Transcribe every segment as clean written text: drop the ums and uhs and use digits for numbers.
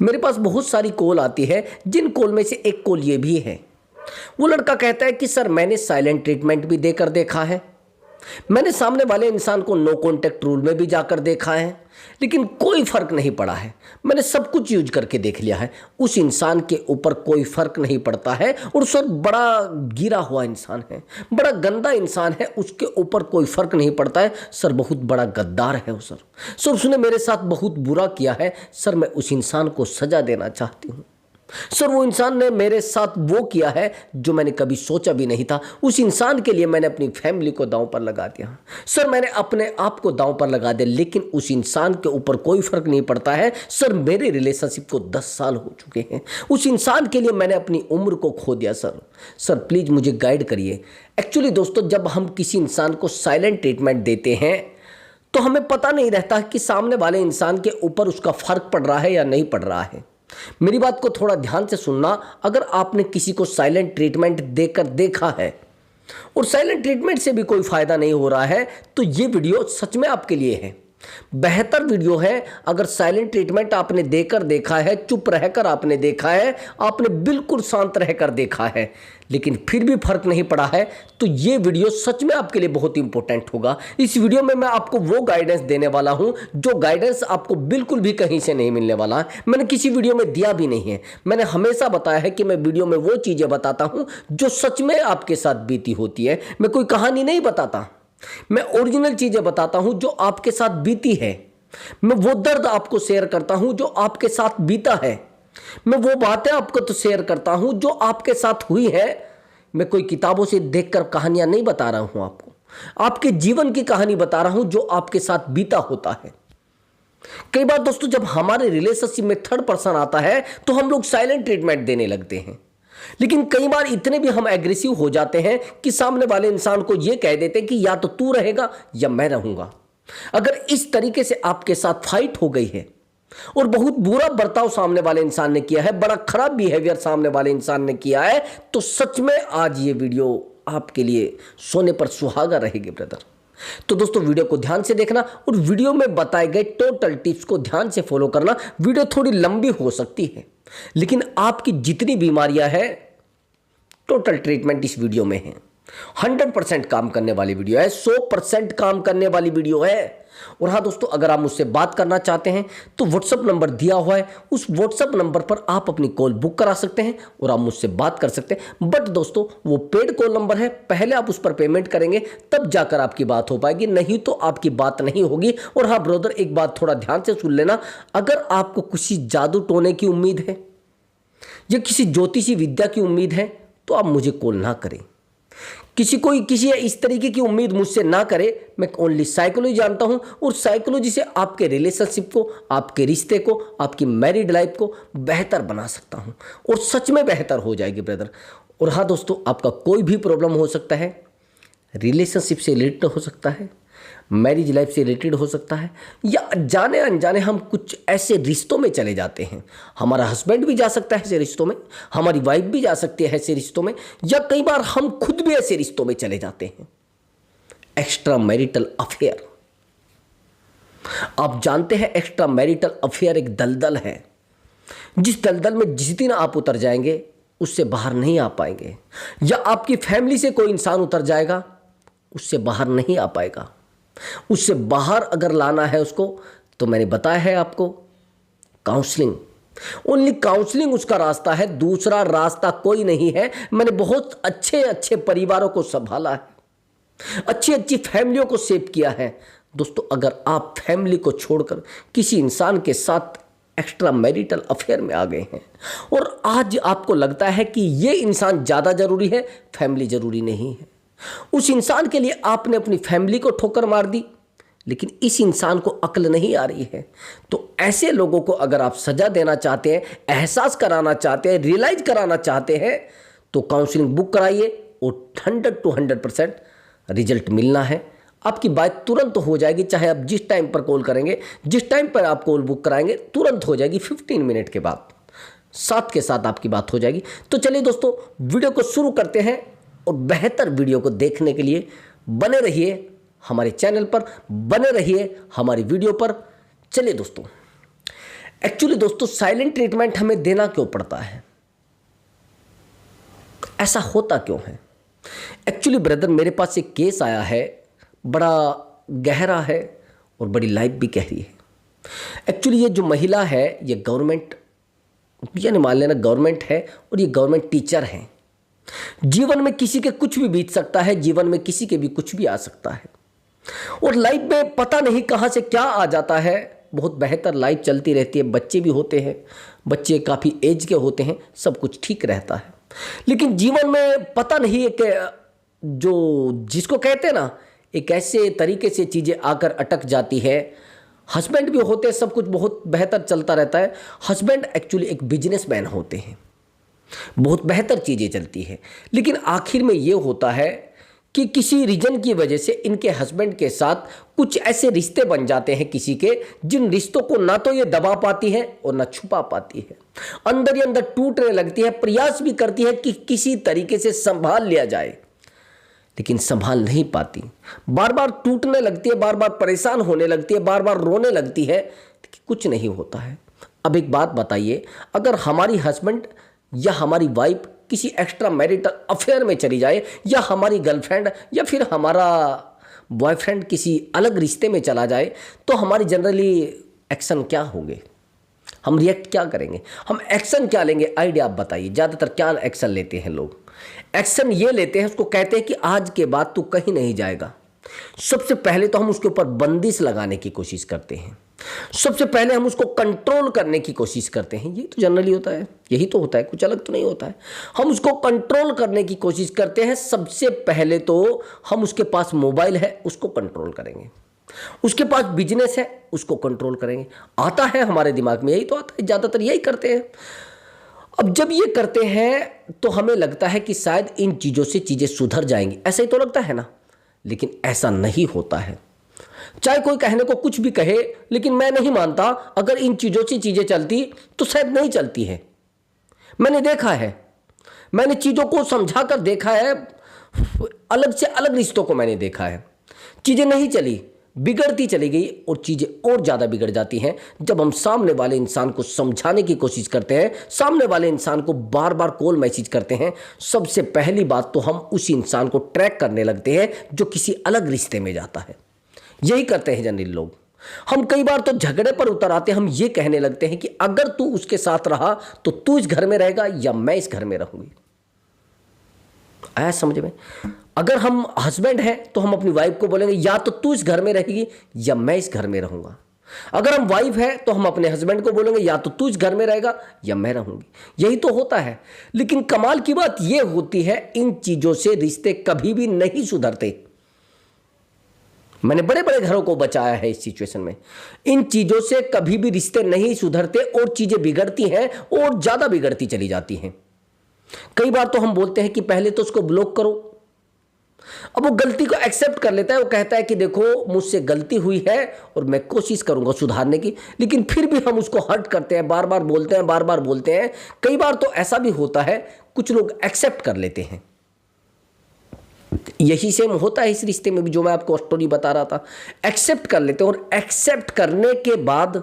मेरे पास बहुत सारी कॉल आती है, जिन कॉल में से एक कॉल ये भी है। वो लड़का कहता है कि सर मैंने साइलेंट ट्रीटमेंट भी देकर देखा है, मैंने सामने वाले इंसान को नो कॉन्टैक्ट रूल में भी जाकर देखा है, लेकिन कोई फर्क नहीं पड़ा है। मैंने सब कुछ यूज करके देख लिया है, उस इंसान के ऊपर कोई फर्क नहीं पड़ता है। और सर बड़ा गिरा हुआ इंसान है, बड़ा गंदा इंसान है, उसके ऊपर कोई फर्क नहीं पड़ता है। सर बहुत बड़ा गद्दार है वो। सर उसने मेरे साथ बहुत बुरा किया है। सर मैं उस इंसान को सजा देना चाहती हूँ। सर वो इंसान ने मेरे साथ वो किया है जो मैंने कभी सोचा भी नहीं था। उस इंसान के लिए मैंने अपनी फैमिली को दांव पर लगा दिया। सर मैंने अपने आप को दांव पर लगा दिया, लेकिन उस इंसान के ऊपर कोई फर्क नहीं पड़ता है। सर मेरे रिलेशनशिप को 10 साल हो चुके हैं, उस इंसान के लिए मैंने अपनी उम्र को खो दिया। सर प्लीज़ मुझे गाइड करिए। एक्चुअली दोस्तों, जब हम किसी इंसान को साइलेंट ट्रीटमेंट देते हैं तो हमें पता नहीं रहता कि सामने वाले इंसान के ऊपर उसका फर्क पड़ रहा है या नहीं पड़ रहा है। मेरी बात को थोड़ा ध्यान से सुनना। अगर आपने किसी को साइलेंट ट्रीटमेंट देकर देखा है और साइलेंट ट्रीटमेंट से भी कोई फायदा नहीं हो रहा है, तो ये वीडियो सच में आपके लिए है, बेहतर वीडियो है। अगर साइलेंट ट्रीटमेंट आपने देकर देखा है, चुप रहकर आपने देखा है, आपने बिल्कुल शांत रहकर देखा है, लेकिन फिर भी फर्क नहीं पड़ा है, तो ये वीडियो सच में आपके लिए बहुत इंपॉर्टेंट होगा। इस वीडियो में मैं आपको वो गाइडेंस देने वाला हूं जो गाइडेंस आपको बिल्कुल भी कहीं से नहीं मिलने वाला है। मैंने किसी वीडियो में दिया भी नहीं है। मैंने हमेशा बताया है कि मैं वीडियो में वो चीजें बताता हूं जो सच में आपके साथ बीती होती है। मैं कोई कहानी नहीं बताता, मैं ओरिजिनल चीजें बताता हूं जो आपके साथ बीती है। मैं वो दर्द आपको शेयर करता हूं जो आपके साथ बीता है। मैं वो बातें आपको तो शेयर करता हूं जो आपके साथ हुई है। मैं कोई किताबों से देखकर कहानियां नहीं बता रहा हूं आपको, आपके जीवन की कहानी बता रहा हूं जो आपके साथ बीता होता है। कई बार दोस्तों, जब हमारे रिलेशनशिप में थर्ड पर्सन आता है तो हम लोग साइलेंट ट्रीटमेंट देने लगते हैं, लेकिन कई बार इतने भी हम एग्रेसिव हो जाते हैं कि सामने वाले इंसान को यह कह देते हैं कि या तो तू रहेगा या मैं रहूंगा। अगर इस तरीके से आपके साथ फाइट हो गई है और बहुत बुरा बर्ताव सामने वाले इंसान ने किया है, बड़ा खराब बिहेवियर सामने वाले इंसान ने किया है, तो सच में आज ये वीडियो आपके लिए सोने पर सुहागा रहेगी ब्रदर। तो दोस्तों, वीडियो को ध्यान से देखना और वीडियो में बताए गए टोटल टिप्स को ध्यान से फॉलो करना। वीडियो थोड़ी लंबी हो सकती है, लेकिन आपकी जितनी बीमारियां हैं टोटल ट्रीटमेंट इस वीडियो में है। 100% काम करने वाली वीडियो है, 100% काम करने वाली वीडियो है। और हाँ दोस्तों, अगर आप मुझसे बात करना चाहते हैं तो व्हाट्सअप नंबर दिया हुआ है, उस व्हाट्सअप नंबर पर आप अपनी कॉल बुक करा सकते हैं और आप मुझसे बात कर सकते हैं। बट दोस्तों, वो पेड कॉल नंबर है, पहले आप उस पर पेमेंट करेंगे तब जाकर आपकी बात हो पाएगी, नहीं तो आपकी बात नहीं होगी। और हाँ ब्रदर, एक बात थोड़ा ध्यान से सुन लेना। अगर आपको किसी जादू टोने की उम्मीद है या किसी ज्योतिषी विद्या की उम्मीद है तो आप मुझे कॉल ना करें। किसी इस तरीके की उम्मीद मुझसे ना करे। मैं ओनली साइकोलॉजी जानता हूं और साइकोलॉजी से आपके रिलेशनशिप को, आपके रिश्ते को, आपकी मैरिड लाइफ को बेहतर बना सकता हूं और सच में बेहतर हो जाएगी ब्रदर। और हाँ दोस्तों, आपका कोई भी प्रॉब्लम हो सकता है, रिलेशनशिप से रिलेटेड हो सकता है, मैरिज लाइफ से रिलेटेड हो सकता है, या जाने अनजाने हम कुछ ऐसे रिश्तों में चले जाते हैं। हमारा हस्बैंड भी जा सकता है ऐसे रिश्तों में, हमारी वाइफ भी जा सकती है ऐसे रिश्तों में, या कई बार हम खुद भी ऐसे रिश्तों में चले जाते हैं। एक्स्ट्रा मैरिटल अफेयर, आप जानते हैं एक्स्ट्रा मैरिटल अफेयर एक दलदल है, जिस दलदल में जिस दिन आप उतर जाएंगे उससे बाहर नहीं आ पाएंगे, या आपकी फैमिली से कोई इंसान उतर जाएगा उससे बाहर नहीं आ पाएगा। उससे बाहर अगर लाना है उसको, तो मैंने बताया है आपको, काउंसलिंग, ओनली काउंसलिंग उसका रास्ता है, दूसरा रास्ता कोई नहीं है। मैंने बहुत अच्छे अच्छे परिवारों को संभाला है, अच्छी अच्छी फैमिलियों को सेव किया है। दोस्तों, अगर आप फैमिली को छोड़कर किसी इंसान के साथ एक्स्ट्रा मैरिटल अफेयर में आ गए हैं और आज आपको लगता है कि ये इंसान ज़्यादा जरूरी है, फैमिली जरूरी नहीं है, उस इंसान के लिए आपने अपनी फैमिली को ठोकर मार दी, लेकिन इस इंसान को अक्ल नहीं आ रही है, तो ऐसे लोगों को अगर आप सजा देना चाहते हैं, एहसास कराना चाहते हैं, रियलाइज कराना चाहते हैं, तो काउंसलिंग बुक कराइए और 100 to 100% रिजल्ट मिलना है। आपकी बात तुरंत हो जाएगी, चाहे आप जिस टाइम पर कॉल करेंगे, जिस टाइम पर आप कॉल बुक कराएंगे तुरंत हो जाएगी, 15 मिनट के बाद साथ के साथ आपकी बात हो जाएगी। तो चलिए दोस्तों, वीडियो को शुरू करते हैं और बेहतर वीडियो को देखने के लिए बने रहिए हमारे चैनल पर, बने रहिए हमारी वीडियो पर। चलिए दोस्तों, एक्चुअली दोस्तों साइलेंट ट्रीटमेंट हमें देना क्यों पड़ता है, ऐसा होता क्यों है? एक्चुअली ब्रदर मेरे पास एक केस आया है, बड़ा गहरा है और बड़ी लाइफ भी गहरी है। एक्चुअली ये जो महिला है ये गवर्नमेंट, यानी मान लेना गवर्नमेंट है और ये गवर्नमेंट टीचर है। जीवन में किसी के कुछ भी बीत सकता है, जीवन में किसी के भी कुछ भी आ सकता है और लाइफ में पता नहीं कहाँ से क्या आ जाता है। बहुत बेहतर लाइफ चलती रहती है, बच्चे भी होते हैं, बच्चे काफ़ी एज के होते हैं, सब कुछ ठीक रहता है। लेकिन जीवन में पता नहीं एक जो जिसको कहते हैं ना, एक ऐसे तरीके से चीज़ें आकर अटक जाती है। हस्बैंड भी होते हैं, सब कुछ बहुत बेहतर चलता रहता है। हस्बैंड एक्चुअली एक बिजनेसमैन होते हैं, बहुत बेहतर चीज़ें चलती है। लेकिन आखिर में ये होता है कि किसी रीजन की वजह से इनके हस्बैंड के साथ कुछ ऐसे रिश्ते बन जाते हैं किसी के, जिन रिश्तों को ना तो ये दबा पाती है और ना छुपा पाती है। अंदर ही अंदर टूटने लगती है, प्रयास भी करती है कि किसी तरीके से संभाल लिया जाए, लेकिन संभाल नहीं पाती। बार बार टूटने लगती है, बार बार परेशान होने लगती है, बार बार रोने लगती है, लेकिन कुछ नहीं होता है। अब एक बात बताइए, अगर हमारी हस्बैंड या हमारी वाइफ किसी एक्स्ट्रा मैरिटल अफेयर में चली जाए, या हमारी गर्लफ्रेंड या फिर हमारा बॉयफ्रेंड किसी अलग रिश्ते में चला जाए, तो हमारी जनरली एक्शन क्या होंगे, हम रिएक्ट क्या करेंगे, हम एक्शन क्या लेंगे? आइडिया आप बताइए। ज़्यादातर क्या एक्शन लेते हैं लोग? एक्शन ये लेते हैं, उसको कहते हैं कि आज के बाद तू कहीं नहीं जाएगा। सबसे पहले तो हम उसके ऊपर बंदिश लगाने की कोशिश करते हैं, सबसे पहले हम उसको कंट्रोल करने की कोशिश करते हैं। ये तो जनरली होता है, यही तो होता है, कुछ अलग तो नहीं होता है। हम उसको कंट्रोल करने की कोशिश करते हैं। सबसे पहले तो हम उसके पास मोबाइल है, उसको कंट्रोल करेंगे। उसके पास बिजनेस है, उसको कंट्रोल करेंगे। आता है हमारे दिमाग में, यही तो आता है, ज़्यादातर यही करते हैं। अब जब ये करते हैं तो हमें लगता है कि शायद इन चीज़ों से चीज़ें सुधर जाएंगी, ऐसा ही तो लगता है ना। लेकिन ऐसा नहीं होता है। चाहे कोई कहने को कुछ भी कहे, लेकिन मैं नहीं मानता अगर इन चीज़ों से चीज़ें चलती तो शायद नहीं चलती है। मैंने देखा है, मैंने चीज़ों को समझा कर देखा है, अलग से अलग रिश्तों को मैंने देखा है। चीज़ें नहीं चली, बिगड़ती चली गई और चीज़ें और ज़्यादा बिगड़ जाती हैं जब हम सामने वाले इंसान को समझाने की कोशिश करते हैं, सामने वाले इंसान को बार बार कॉल मैसेज करते हैं। सबसे पहली बात तो हम उस इंसान को ट्रैक करने लगते हैं जो किसी अलग रिश्ते में जाता है। यही करते हैं जनरली लोग। हम कई बार तो झगड़े पर उतर आते हैं, हम ये कहने लगते हैं कि अगर तू उसके साथ रहा तो तू इस घर में रहेगा या मैं इस घर में रहूंगी। आया समझ में? अगर हम हस्बैंड हैं तो हम अपनी वाइफ को बोलेंगे या तो तू इस घर में रहेगी या मैं इस घर में रहूंगा। अगर हम वाइफ है तो हम अपने हस्बैंड को बोलेंगे या तो तू इस घर में रहेगा या मैं रहूंगी। यही तो होता है। लेकिन कमाल की बात यह होती है, इन चीजों से रिश्ते कभी भी नहीं सुधरते। मैंने बड़े बड़े घरों को बचाया है इस सिचुएशन में। इन चीजों से कभी भी रिश्ते नहीं सुधरते और चीजें बिगड़ती हैं और ज्यादा बिगड़ती चली जाती हैं। कई बार तो हम बोलते हैं कि पहले तो उसको ब्लॉक करो। अब वो गलती को एक्सेप्ट कर लेता है, वो कहता है कि देखो मुझसे गलती हुई है और मैं कोशिश करूंगा सुधारने की, लेकिन फिर भी हम उसको हर्ट करते हैं, बार बार बोलते हैं, बार बार बोलते हैं। कई बार तो ऐसा भी होता है, कुछ लोग एक्सेप्ट कर लेते हैं। यही सेम होता है इस रिश्ते में भी, जो मैं आपको स्टोरी बता रहा था। एक्सेप्ट कर लेते हैं और एक्सेप्ट करने के बाद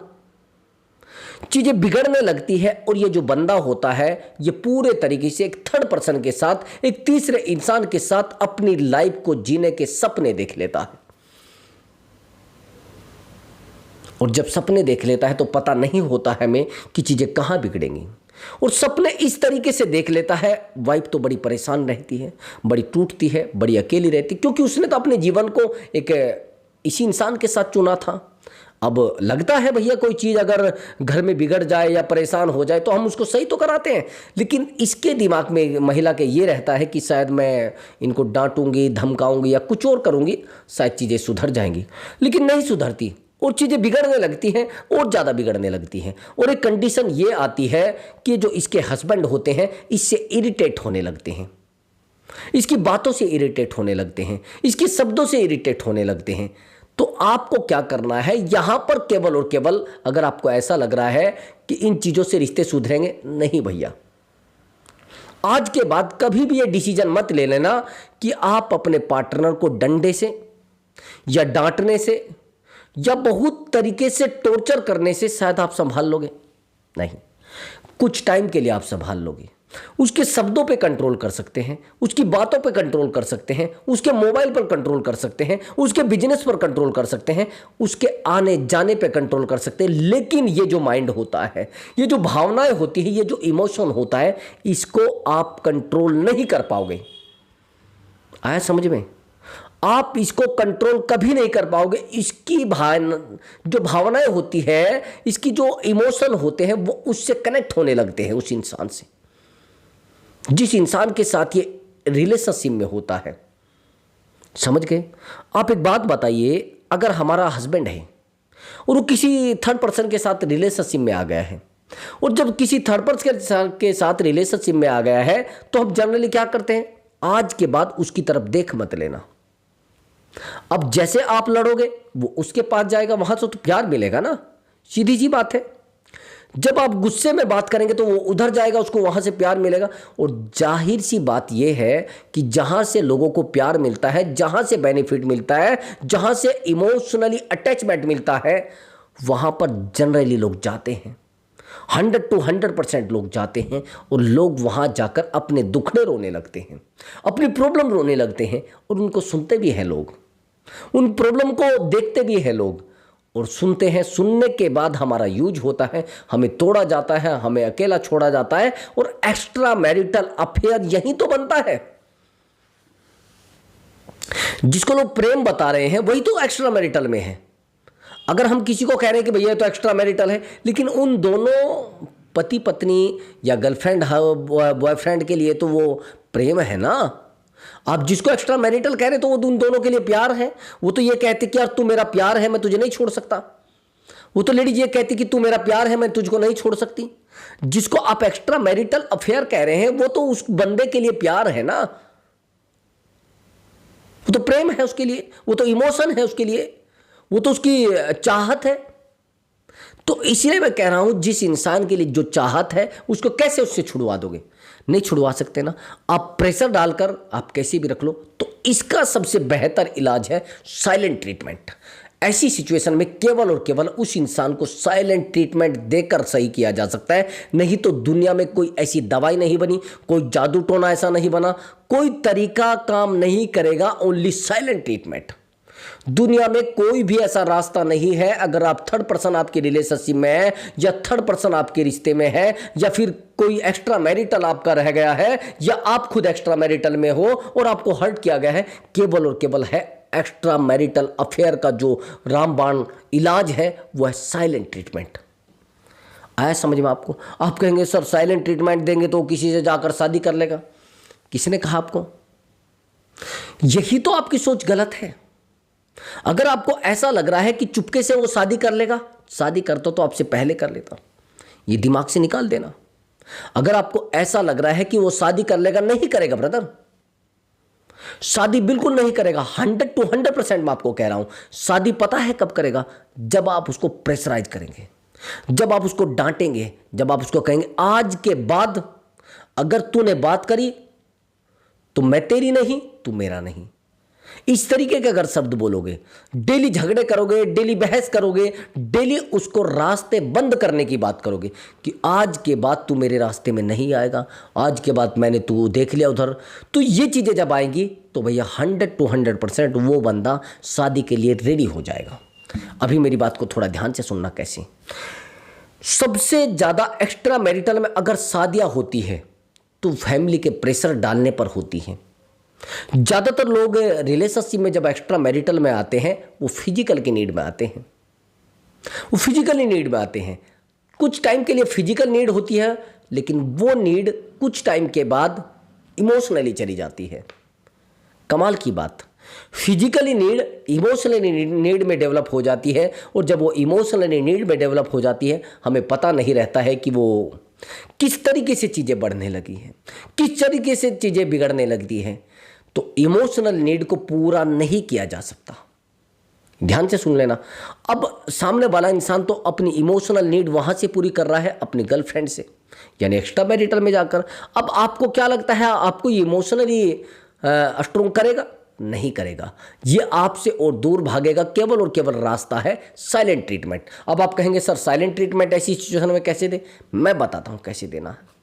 चीजें बिगड़ने लगती है और ये जो बंदा होता है ये पूरे तरीके से एक थर्ड पर्सन के साथ, एक तीसरे इंसान के साथ अपनी लाइफ को जीने के सपने देख लेता है। और जब सपने देख लेता है तो पता नहीं होता है हमें कि चीजें कहां बिगड़ेंगी। और सपने इस तरीके से देख लेता है, वाइफ तो बड़ी परेशान रहती है, बड़ी टूटती है, बड़ी अकेली रहती है, क्योंकि उसने तो अपने जीवन को एक इसी इंसान के साथ चुना था। अब लगता है भैया कोई चीज़ अगर घर में बिगड़ जाए या परेशान हो जाए तो हम उसको सही तो कराते हैं, लेकिन इसके दिमाग में महिला के ये रहता है कि शायद मैं इनको डांटूंगी, धमकाऊंगी या कुछ और करूंगी, शायद चीज़ें सुधर जाएंगी। लेकिन नहीं सुधरती और चीज़ें बिगड़ने लगती हैं और ज़्यादा बिगड़ने लगती हैं। और एक कंडीशन ये आती है कि जो इसके हस्बैंड होते हैं इससे इरिटेट होने लगते हैं, इसकी बातों से इरिटेट होने लगते हैं, इसके शब्दों से इरिटेट होने लगते हैं। तो आपको क्या करना है यहां पर, केवल और केवल, अगर आपको ऐसा लग रहा है कि इन चीज़ों से रिश्ते सुधरेंगे, नहीं भैया, आज के बाद कभी भी ये डिसीजन मत ले लेना कि आप अपने पार्टनर को डंडे से या डांटने से या बहुत तरीके से टॉर्चर करने से शायद आप संभाल लोगे। नहीं, कुछ टाइम के लिए आप संभाल लोगे। उसके शब्दों पे कंट्रोल कर सकते हैं, उसकी बातों पे कंट्रोल कर सकते हैं, उसके मोबाइल पर कंट्रोल कर सकते हैं, उसके बिजनेस पर कंट्रोल कर सकते हैं, उसके आने जाने पे कंट्रोल कर सकते हैं। लेकिन ये जो माइंड होता है, ये जो भावनाएं होती है, ये जो इमोशन होता है, इसको आप कंट्रोल नहीं कर पाओगे। आया समझ में? आप इसको कंट्रोल कभी नहीं कर पाओगे। इसकी जो भावनाएं होती है, इसकी जो इमोशन होते हैं, वो उससे कनेक्ट होने लगते हैं उस इंसान से, जिस इंसान के साथ ये रिलेशनशिप में होता है। समझ गए? आप एक बात बताइए, अगर हमारा हस्बैंड है और वो किसी थर्ड पर्सन के साथ रिलेशनशिप में आ गया है, और जब किसी थर्ड पर्सन के साथ रिलेशनशिप में आ गया है, तो हम जनरली क्या करते हैं? आज के बाद उसकी तरफ देख मत लेना। अब जैसे आप लड़ोगे, वो उसके पास जाएगा, वहां से तो प्यार मिलेगा ना, सीधी सी बात है। जब आप गुस्से में बात करेंगे तो वो उधर जाएगा, उसको वहां से प्यार मिलेगा। और जाहिर सी बात यह है कि जहां से लोगों को प्यार मिलता है, जहां से बेनिफिट मिलता है, जहां से इमोशनली अटैचमेंट मिलता है, वहां पर जनरली लोग जाते हैं। 100 to 100% लोग जाते हैं, और लोग वहां जाकर अपने दुखड़े रोने लगते हैं, अपनी प्रॉब्लम रोने लगते हैं, और उनको सुनते भी हैं लोग, उन प्रॉब्लम को देखते भी हैं लोग और सुनते हैं। सुनने के बाद हमारा यूज होता है, हमें तोड़ा जाता है, हमें अकेला छोड़ा जाता है, और एक्स्ट्रा मैरिटल अफेयर यही तो बनता है। जिसको लोग प्रेम बता रहे हैं, वही तो एक्स्ट्रा मैरिटल में है। अगर हम किसी को कह रहे हैं कि भैया तो एक्स्ट्रा मैरिटल है, लेकिन उन दोनों पति पत्नी या गर्लफ्रेंड बॉयफ्रेंड के लिए तो वो प्रेम है ना। आप जिसको एक्स्ट्रा मैरिटल कह रहे तो वो उन दोनों के लिए प्यार है। वो तो ये कहते कि यार तू मेरा प्यार है, मैं तुझे नहीं छोड़ सकता। वो तो लेडीज ये कहती कि तू मेरा प्यार है, मैं तुझको नहीं छोड़ सकती। जिसको आप एक्स्ट्रा मैरिटल अफेयर कह रहे हैं, वो तो उस बंदे के लिए प्यार है ना, वो तो प्रेम है उसके लिए, वो तो इमोशन है उसके लिए, वो तो उसकी चाहत है। तो इसलिए मैं कह रहा हूं, जिस इंसान के लिए जो चाहत है, उसको कैसे उससे छुड़वा दोगे? नहीं छुड़वा सकते ना। आप प्रेशर डालकर आप कैसे भी रख लो। तो इसका सबसे बेहतर इलाज है साइलेंट ट्रीटमेंट। ऐसी सिचुएशन में केवल और केवल उस इंसान को साइलेंट ट्रीटमेंट देकर सही किया जा सकता है। नहीं तो दुनिया में कोई ऐसी दवाई नहीं बनी, कोई जादू टोना ऐसा नहीं बना, कोई तरीका काम नहीं करेगा, ओनली साइलेंट ट्रीटमेंट। दुनिया में कोई भी ऐसा रास्ता नहीं है। अगर आप थर्ड पर्सन आपके रिलेशनशिप में है, या थर्ड पर्सन आपके रिश्ते में है, या फिर कोई एक्स्ट्रा मैरिटल आपका रह गया है, या आप खुद एक्स्ट्रा मैरिटल में हो और आपको हर्ट किया गया है, केवल और केवल है एक्स्ट्रा मैरिटल अफेयर का जो रामबाण इलाज है, वो है साइलेंट ट्रीटमेंट। आया समझ में आपको? आप कहेंगे सर साइलेंट ट्रीटमेंट देंगे तो किसी से जाकर शादी कर लेगा। किसने कहा आपको? यही तो आपकी सोच गलत है। अगर आपको ऐसा लग रहा है कि चुपके से वो शादी कर लेगा, शादी करता तो आपसे पहले कर लेता। ये दिमाग से निकाल देना। अगर आपको ऐसा लग रहा है कि वो शादी कर लेगा, नहीं करेगा ब्रदर, शादी बिल्कुल नहीं करेगा। 100 to 100% मैं आपको कह रहा हूं। शादी पता है कब करेगा? जब आप उसको प्रेशराइज करेंगे, जब आप उसको डांटेंगे, जब आप उसको कहेंगे आज के बाद अगर तूने बात करी तो मैं तेरी नहीं, तू मेरा नहीं। इस तरीके के अगर शब्द बोलोगे, डेली झगड़े करोगे, डेली बहस करोगे, डेली उसको रास्ते बंद करने की बात करोगे कि आज के बाद तू मेरे रास्ते में नहीं आएगा, आज के बाद मैंने तू देख लिया उधर, तो ये चीज़ें जब आएंगी तो भैया 100 to 100% वो बंदा शादी के लिए रेडी हो जाएगा। अभी मेरी बात को थोड़ा ध्यान से सुनना। कैसे? सबसे ज़्यादा एक्स्ट्रा मैरिटल में अगर शादियाँ होती है तो फैमिली के प्रेशर डालने पर होती हैं। ज़्यादातर लोग रिलेशनशिप में जब एक्स्ट्रा मैरिटल में आते हैं, वो फिजिकल की नीड में आते हैं, वो फिजिकली नीड में आते हैं। कुछ टाइम के लिए फिजिकल नीड होती है, लेकिन वो नीड कुछ टाइम के बाद इमोशनली चली जाती है। कमाल की बात, फिजिकली नीड इमोशनली नीड में डेवलप हो जाती है, और जब वो इमोशनली नीड में डेवलप हो जाती है, हमें पता नहीं रहता है कि वो किस तरीके से चीज़ें बढ़ने लगी हैं, किस तरीके से चीज़ें बिगड़ने लगती हैं। तो इमोशनल नीड को पूरा नहीं किया जा सकता। ध्यान से सुन लेना। अब सामने वाला इंसान तो अपनी इमोशनल नीड वहां से पूरी कर रहा है अपनी गर्लफ्रेंड से, यानी एक्स्ट्रा मैरिटल में जाकर। अब आपको क्या लगता है, आपको इमोशनली स्ट्रोंग करेगा? नहीं करेगा, ये आपसे और दूर भागेगा। केवल और केवल रास्ता है साइलेंट ट्रीटमेंट। अब आप कहेंगे सर साइलेंट ट्रीटमेंट ऐसी सिचुएशन में कैसे दे? मैं बताता हूँ कैसे देना है।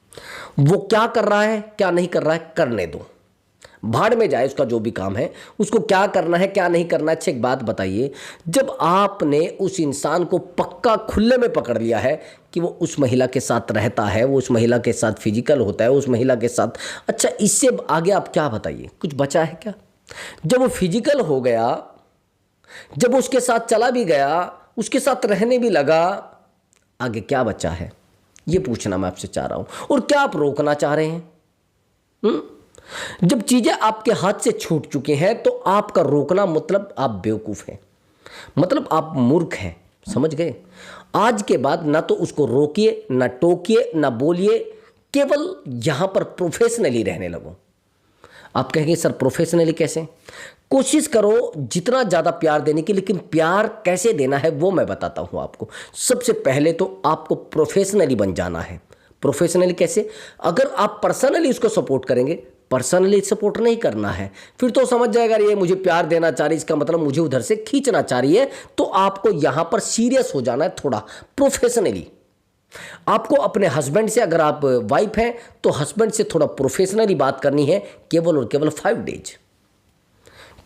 वो क्या कर रहा है क्या नहीं कर रहा है करने दो, भाड़ में जाए उसका जो भी काम है, उसको क्या करना है क्या नहीं करना है। अच्छा एक बात बताइए, जब आपने उस इंसान को पक्का खुले में पकड़ लिया है कि वो उस महिला के साथ रहता है, वो उस महिला के साथ फिजिकल होता है, उस महिला के साथ, अच्छा इससे आगे आप क्या बताइए, कुछ बचा है क्या? जब वो फिजिकल हो गया, जब उसके साथ चला भी गया, उसके साथ रहने भी लगा, आगे क्या बचा है ये पूछना मैं आपसे चाह रहा हूं। और क्या आप रोकना चाह रहे हैं? जब चीजें आपके हाथ से छूट चुकी हैं तो आपका रोकना मतलब आप बेवकूफ हैं, मतलब आप मूर्ख हैं, समझ गए? आज के बाद ना तो उसको रोकिए, ना टोकिए, ना बोलिए, केवल यहां पर प्रोफेशनली रहने लगो। आप कहेंगे सर प्रोफेशनली कैसे? कोशिश करो जितना ज़्यादा प्यार देने की, लेकिन प्यार कैसे देना है वो मैं बताता हूँ आपको। सबसे पहले तो आपको प्रोफेशनली बन जाना है। प्रोफेशनली कैसे? अगर आप पर्सनली उसको सपोर्ट करेंगे, पर्सनली सपोर्ट नहीं करना है, फिर तो समझ जाएगा ये मुझे प्यार देना चाह रही, इसका मतलब मुझे उधर से खींचना चाह रही है। तो आपको यहां पर सीरियस हो जाना है थोड़ा प्रोफेशनली। आपको अपने हस्बैंड से, अगर आप वाइफ हैं तो हस्बैंड से थोड़ा प्रोफेशनली बात करनी है, केवल और केवल 5 डेज,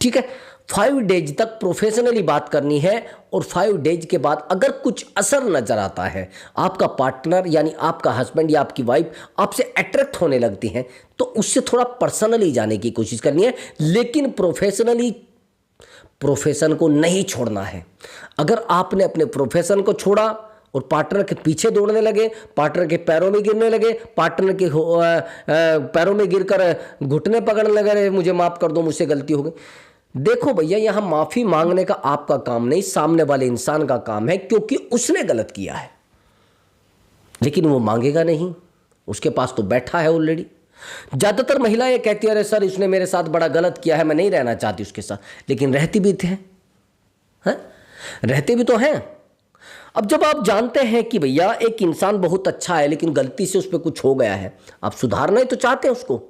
ठीक है? 5 डेज तक प्रोफेशनली बात करनी है। और 5 डेज के बाद अगर कुछ असर नजर आता है, आपका पार्टनर यानी आपका हस्बैंड या आपकी वाइफ आपसे अट्रैक्ट होने लगती हैं, तो उससे थोड़ा पर्सनली जाने की कोशिश करनी है, लेकिन प्रोफेशनली प्रोफेशन को नहीं छोड़ना है। अगर आपने अपने प्रोफेशन को छोड़ा और पार्टनर के पीछे दौड़ने लगे, पार्टनर के पैरों में गिरने लगे, पार्टनर के पैरों में गिरकर घुटने पकड़ने लगे, मुझे माफ कर दो मुझसे गलती हो गई। देखो भैया, यहां माफी मांगने का आपका काम नहीं, सामने वाले इंसान का काम है, क्योंकि उसने गलत किया है। लेकिन वो मांगेगा नहीं, उसके पास तो बैठा है ऑलरेडी। ज्यादातर महिलाएं ये कहती है अरे सर इसने मेरे साथ बड़ा गलत किया है, मैं नहीं रहना चाहती उसके साथ, लेकिन रहती भी थे, रहते भी तो हैं। अब जब आप जानते हैं कि भैया एक इंसान बहुत अच्छा है लेकिन गलती से उस पर कुछ हो गया है, आप सुधारना ही तो चाहते हैं उसको।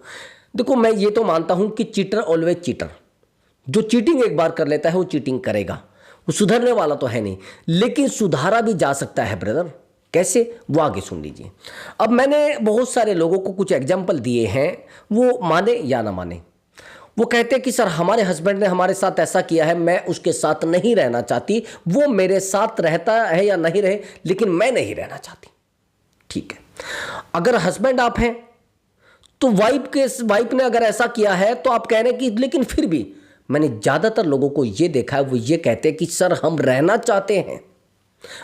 देखो मैं ये तो मानता हूं कि चीटर ऑलवेज चीटर, जो चीटिंग एक बार कर लेता है वो चीटिंग करेगा, वो सुधरने वाला तो है नहीं, लेकिन सुधारा भी जा सकता है ब्रदर। कैसे? वो आगे सुन लीजिए। अब मैंने बहुत सारे लोगों को कुछ एग्जाम्पल दिए हैं, वो माने या ना माने। वो कहते हैं कि सर हमारे हस्बैंड ने हमारे साथ ऐसा किया है, मैं उसके साथ नहीं रहना चाहती, वो मेरे साथ रहता है या नहीं रहे, लेकिन मैं नहीं रहना चाहती। ठीक है, अगर हस्बैंड आप हैं तो वाइफ ने अगर ऐसा किया है तो आप कह रहे हैं कि लेकिन फिर भी, मैंने ज़्यादातर लोगों को ये देखा है, वो ये कहते हैं कि सर हम रहना चाहते हैं।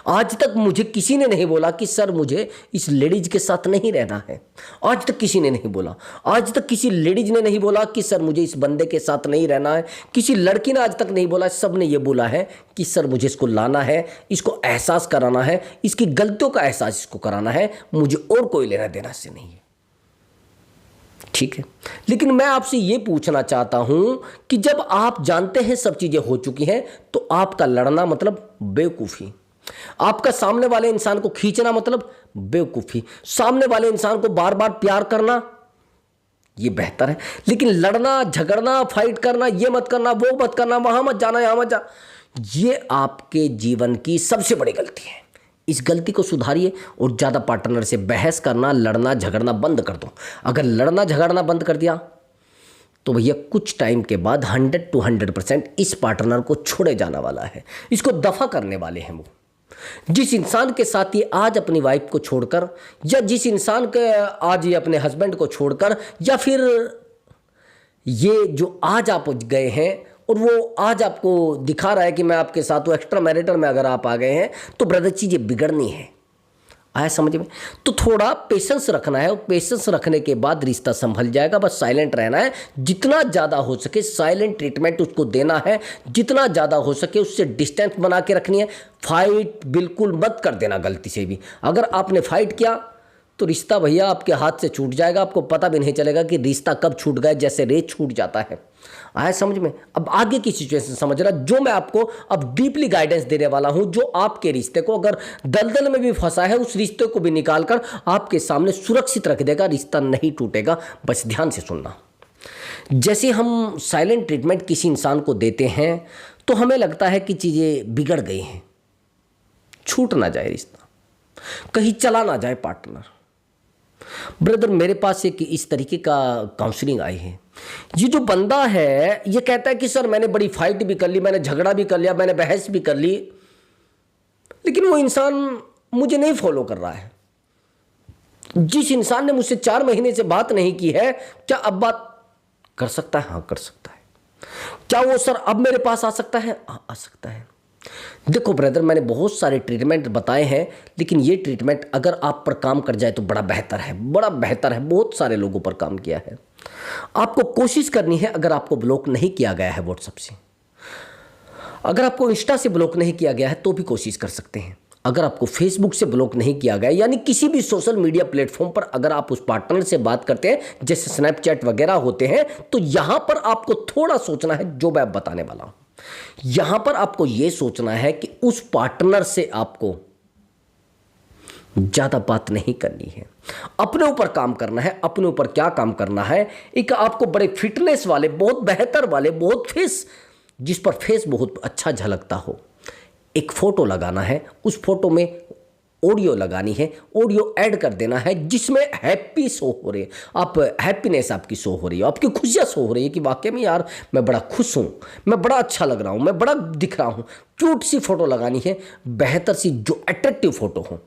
आज तक मुझे किसी ने नहीं बोला कि सर मुझे इस लेडीज के साथ नहीं रहना है, आज तक किसी ने नहीं बोला। आज तक किसी लेडीज ने नहीं बोला कि सर मुझे इस बंदे के साथ नहीं रहना है, किसी लड़की ने आज तक नहीं बोला। सब ने ये बोला है कि सर मुझे इसको लाना है, इसको एहसास कराना है, इसकी गलतियों का एहसास इसको कराना है, मुझे और कोई लेना देना से नहीं है। ठीक है, लेकिन मैं आपसे ये पूछना चाहता हूं कि जब आप जानते हैं सब चीजें हो चुकी हैं, तो आपका लड़ना मतलब बेवकूफी, आपका सामने वाले इंसान को खींचना मतलब बेवकूफी, सामने वाले इंसान को बार बार प्यार करना ये बेहतर है। लेकिन लड़ना, झगड़ना, फाइट करना, ये मत करना, वो मत करना, वहां मत जाना, यहां मत जा, ये आपके जीवन की सबसे बड़ी गलती है। इस गलती को सुधारिए और ज़्यादा पार्टनर से बहस करना, लड़ना, झगड़ना बंद कर दो। अगर लड़ना झगड़ना बंद कर दिया तो भैया कुछ टाइम के बाद 100 to 100% इस पार्टनर को छोड़े जाना वाला है, इसको दफा करने वाले हैं। वो जिस इंसान के साथ ये आज अपनी वाइफ को छोड़कर, या जिस इंसान के आज ये अपने हस्बैंड को छोड़कर, या फिर ये जो आज आप गए हैं और वो आज आपको दिखा रहा है कि मैं आपके साथ हूँ, एक्स्ट्रा मैरिटल में अगर आप आ गए हैं तो ब्रदर चीज़ें बिगड़नी है। आया समझ में? तो थोड़ा पेशेंस रखना है, और पेशेंस रखने के बाद रिश्ता संभल जाएगा। बस साइलेंट रहना है, जितना ज़्यादा हो सके साइलेंट ट्रीटमेंट उसको देना है, जितना ज़्यादा हो सके उससे डिस्टेंस बना के रखनी है। फाइट बिल्कुल मत कर देना गलती से भी। अगर आपने फाइट किया तो रिश्ता भैया आपके हाथ से छूट जाएगा, आपको पता भी नहीं चलेगा कि रिश्ता कब छूट गया, जैसे रेत छूट जाता है। आया समझ में? अब आगे की सिचुएशन समझना, जो मैं आपको अब डीपली गाइडेंस देने वाला हूं, जो आपके रिश्ते को अगर दलदल में भी फंसा है उस रिश्ते को भी निकालकर आपके सामने सुरक्षित रख देगा, रिश्ता नहीं टूटेगा। बस ध्यान से सुनना। जैसे हम साइलेंट ट्रीटमेंट किसी इंसान को देते हैं तो हमें लगता है कि चीज़ें बिगड़ गई हैं, छूट ना जाए रिश्ता, कहीं चला ना जाए पार्टनर। ब्रदर, मेरे पास एक इस तरीके का काउंसलिंग आई है। ये जो बंदा है ये कहता है कि सर मैंने बड़ी फाइट भी कर ली, मैंने झगड़ा भी कर लिया, मैंने बहस भी कर ली, लेकिन वो इंसान मुझे नहीं फॉलो कर रहा है। जिस इंसान ने मुझसे 4 महीने से बात नहीं की है, क्या अब बात कर सकता है? हाँ, कर सकता है। क्या वो सर अब मेरे पास आ सकता है? हाँ, आ सकता है। देखो ब्रदर, मैंने बहुत सारे ट्रीटमेंट बताए हैं, लेकिन ये ट्रीटमेंट अगर आप पर काम कर जाए तो बड़ा बेहतर है, बड़ा बेहतर है। बहुत सारे लोगों पर काम किया है। आपको कोशिश करनी है, अगर आपको ब्लॉक नहीं किया गया है व्हाट्सएप से, अगर आपको इंस्टा से ब्लॉक नहीं किया गया है तो भी कोशिश कर सकते हैं। अगर आपको फेसबुक से ब्लॉक नहीं किया गया, यानी किसी भी सोशल मीडिया प्लेटफॉर्म पर अगर आप उस पार्टनर से बात करते हैं, जैसे स्नैपचैट वगैरह होते हैं, तो यहां पर आपको थोड़ा सोचना है, जो मैं बताने वाला हूं। यहां पर आपको यह सोचना है कि उस पार्टनर से आपको ज्यादा बात नहीं करनी है, अपने ऊपर काम करना है। अपने ऊपर क्या काम करना है? एक आपको बड़े फिटनेस वाले, बहुत बेहतर वाले, बहुत फेस, जिस पर फेस बहुत अच्छा झलकता हो, एक फोटो लगाना है। उस फोटो में ऑडियो लगानी है, ऑडियो ऐड कर देना है जिसमें हैप्पी शो हो रही है, आप हैप्पीनेस आपकी शो हो रही है, आपकी खुशियाँ शो हो रही है कि वाकई में यार मैं बड़ा खुश हूँ, मैं बड़ा अच्छा लग रहा हूँ, मैं बड़ा दिख रहा हूँ। क्यूट सी फोटो लगानी है, बेहतर सी, जो अट्रैक्टिव फोटो हो।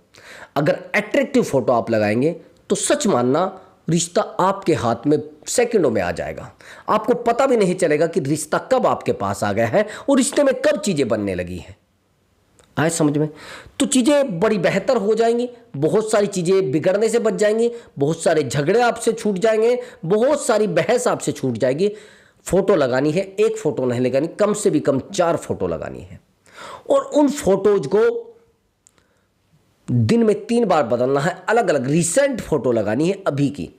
अगर अट्रैक्टिव फोटो आप लगाएंगे तो सच मानना, रिश्ता आपके हाथ में सेकंडों में आ जाएगा। आपको पता भी नहीं चलेगा कि रिश्ता कब आपके पास आ गया है और रिश्ते में कब चीज़ें बनने लगी हैं। आए समझ में? तो चीज़ें बड़ी बेहतर हो जाएंगी, बहुत सारी चीज़ें बिगड़ने से बच जाएंगी, बहुत सारे झगड़े आपसे छूट जाएंगे, बहुत सारी बहस आपसे छूट जाएगी। फोटो लगानी है, एक फोटो नहीं लगानी, कम से भी कम 4 फोटो लगानी है, और उन फोटोज को दिन में 3 बार बदलना है। अलग अलग रिसेंट फोटो लगानी है, अभी की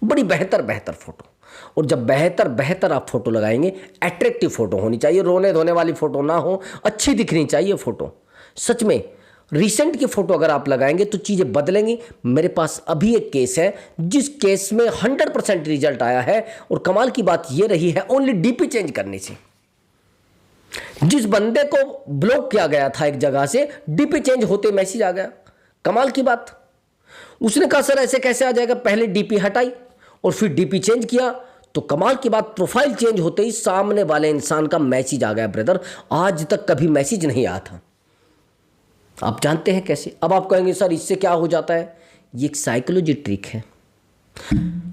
बड़ी बेहतर बेहतर फोटो। और जब बेहतर बेहतर आप फोटो लगाएंगे, अट्रैक्टिव फोटो होनी चाहिए, रोने धोने वाली फोटो ना हो, अच्छी दिखनी चाहिए फोटो। सच में रिसेंट की फोटो अगर आप लगाएंगे तो चीज़ें बदलेंगी। मेरे पास अभी एक केस है जिस केस में 100% रिजल्ट आया है, और कमाल की बात यह रही है ओनली डीपी चेंज करने से। जिस बंदे को ब्लॉक किया गया था एक जगह से, डीपी चेंज होते मैसेज आ गया। कमाल की बात। उसने कहा सर ऐसे कैसे आ जाएगा? पहले डीपी हटाई और फिर डीपी चेंज किया, तो कमाल की बात, प्रोफाइल चेंज होते ही सामने वाले इंसान का मैसेज आ गया। ब्रदर, आज तक कभी मैसेज नहीं आया था। आप जानते हैं कैसे? अब आप कहेंगे सर इससे क्या हो जाता है? ये एक साइकोलॉजी ट्रिक है।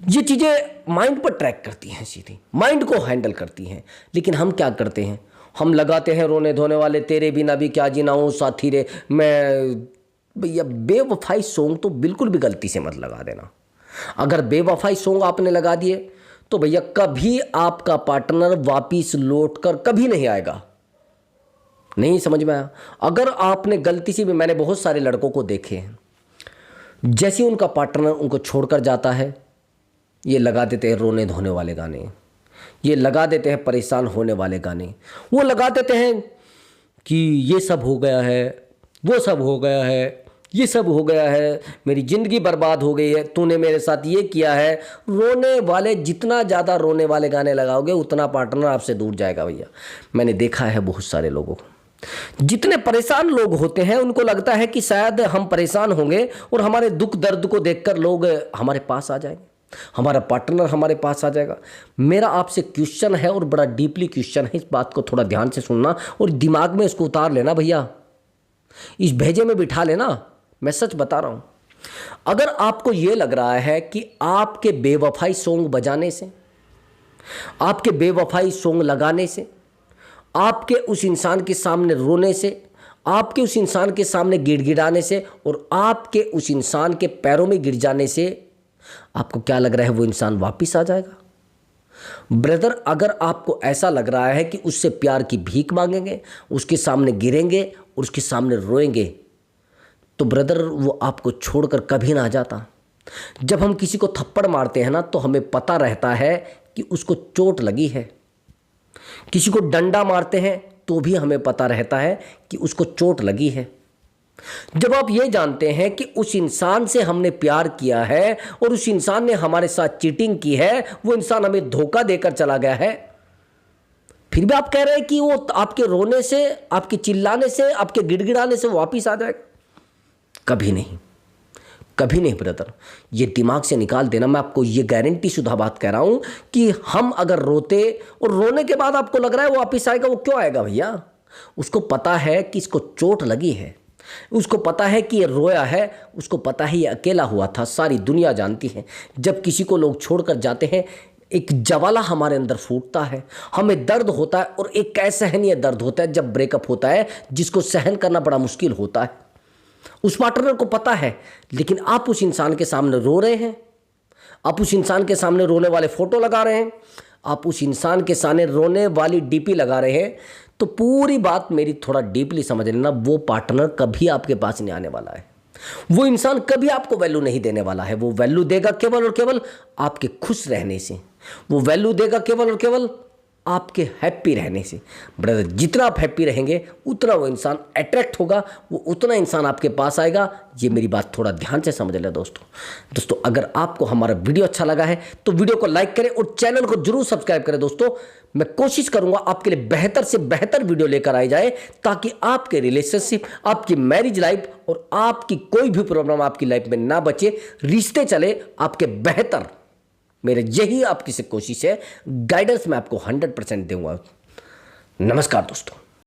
ये चीज़ें माइंड पर ट्रैक करती हैं, सीधी माइंड को हैंडल करती हैं। लेकिन हम क्या करते हैं? हम लगाते हैं रोने धोने वाले, तेरे बिना भी क्या जीना हूँ साथी रे मैं। भैया, बेवफाई सॉन्ग तो बिल्कुल भी गलती से मत लगा देना। अगर बेवफाई सॉन्ग आपने लगा दिए तो भैया कभी आपका पार्टनर वापिस लौट कर कभी नहीं आएगा। नहीं समझ में आया? अगर आपने गलती से भी, मैंने बहुत सारे लड़कों को देखे हैं, जैसे उनका पार्टनर उनको छोड़कर जाता है, ये लगा देते हैं रोने धोने वाले गाने, ये लगा देते हैं परेशान होने वाले गाने, वो लगा देते हैं कि ये सब हो गया है, वो सब हो गया है, ये सब हो गया है, मेरी ज़िंदगी बर्बाद हो गई है, तूने मेरे साथ ये किया है। रोने वाले, जितना ज़्यादा रोने वाले गाने लगाओगे उतना पार्टनर आपसे दूर जाएगा। भैया, मैंने देखा है बहुत सारे लोगों को, जितने परेशान लोग होते हैं उनको लगता है कि शायद हम परेशान होंगे और हमारे दुख दर्द को देखकर लोग हमारे पास आ जाएंगे, हमारा पार्टनर हमारे पास आ जाएगा। मेरा आपसे क्वेश्चन है, और बड़ा डीपली क्वेश्चन है, इस बात को थोड़ा ध्यान से सुनना और दिमाग में इसको उतार लेना भैया, इस भेजे में बिठा लेना। मैं सच बता रहा हूँ, अगर आपको ये लग रहा है कि आपके बेवफाई सॉन्ग बजाने से, आपके बेवफाई सॉन्ग लगाने से, आपके उस इंसान के सामने रोने से, आपके उस इंसान के सामने गिड़गिड़ाने से और आपके उस इंसान के पैरों में गिर जाने से आपको क्या लग रहा है वो इंसान वापिस आ जाएगा? ब्रदर, अगर आपको ऐसा लग रहा है कि उससे प्यार की भीख मांगेंगे, उसके सामने गिरेंगे और उसके सामने रोएंगे, तो ब्रदर वो आपको छोड़कर कभी ना जाता। जब हम किसी को थप्पड़ मारते हैं ना, तो हमें पता रहता है कि उसको चोट लगी है। किसी को डंडा मारते हैं तो भी हमें पता रहता है कि उसको चोट लगी है। जब आप ये जानते हैं कि उस इंसान से हमने प्यार किया है और उस इंसान ने हमारे साथ चीटिंग की है, वो इंसान हमें धोखा देकर चला गया है, फिर भी आप कह रहे हैं कि वो आपके रोने से, आपके चिल्लाने से, आपके गिड़गिड़ाने से वापिस आ जाएगा? कभी नहीं, कभी नहीं ब्रदर, ये दिमाग से निकाल देना। मैं आपको ये गारंटी शुदा बात कह रहा हूं कि हम अगर रोते और रोने के बाद आपको लग रहा है वो वापिस आएगा, वो क्यों आएगा भैया? उसको पता है कि इसको चोट लगी है, उसको पता है कि ये रोया है, उसको पता है ये अकेला हुआ था। सारी दुनिया जानती है जब किसी को लोग छोड़कर जाते हैं एक ज्वाला हमारे अंदर फूटता है, हमें दर्द होता है, और एक असहनीय दर्द होता है जब ब्रेकअप होता है, जिसको सहन करना बड़ा मुश्किल होता है। उस पार्टनर को पता है, लेकिन आप उस इंसान के सामने रो रहे हैं, आप उस इंसान के सामने रोने वाले फोटो लगा रहे हैं, आप उस इंसान के सामने रोने वाली डीपी लगा रहे हैं। तो पूरी बात मेरी थोड़ा डीपली समझ लेना, वो पार्टनर कभी आपके पास नहीं आने वाला है, वो इंसान कभी आपको वैल्यू नहीं देने वाला है। वो वैल्यू देगा केवल और केवल आपके खुश रहने से, वो वैल्यू देगा केवल और केवल आपके हैप्पी रहने से। ब्रदर, जितना आप हैप्पी रहेंगे उतना वो इंसान अट्रैक्ट होगा, वो उतना इंसान आपके पास आएगा। ये मेरी बात थोड़ा ध्यान से समझ लें दोस्तों। अगर आपको हमारा वीडियो अच्छा लगा है तो वीडियो को लाइक करें और चैनल को जरूर सब्सक्राइब करें। दोस्तों, मैं कोशिश करूंगा आपके लिए बेहतर से बेहतर वीडियो लेकर आई जाए, ताकि आपके रिलेशनशिप, आपकी मैरिज लाइफ और आपकी कोई भी प्रॉब्लम आपकी लाइफ में ना बचे, रिश्ते चले आपके बेहतर। मेरे यही आपकी से कोशिश है, गाइडेंस मैं आपको 100% दूंगा। नमस्कार दोस्तों।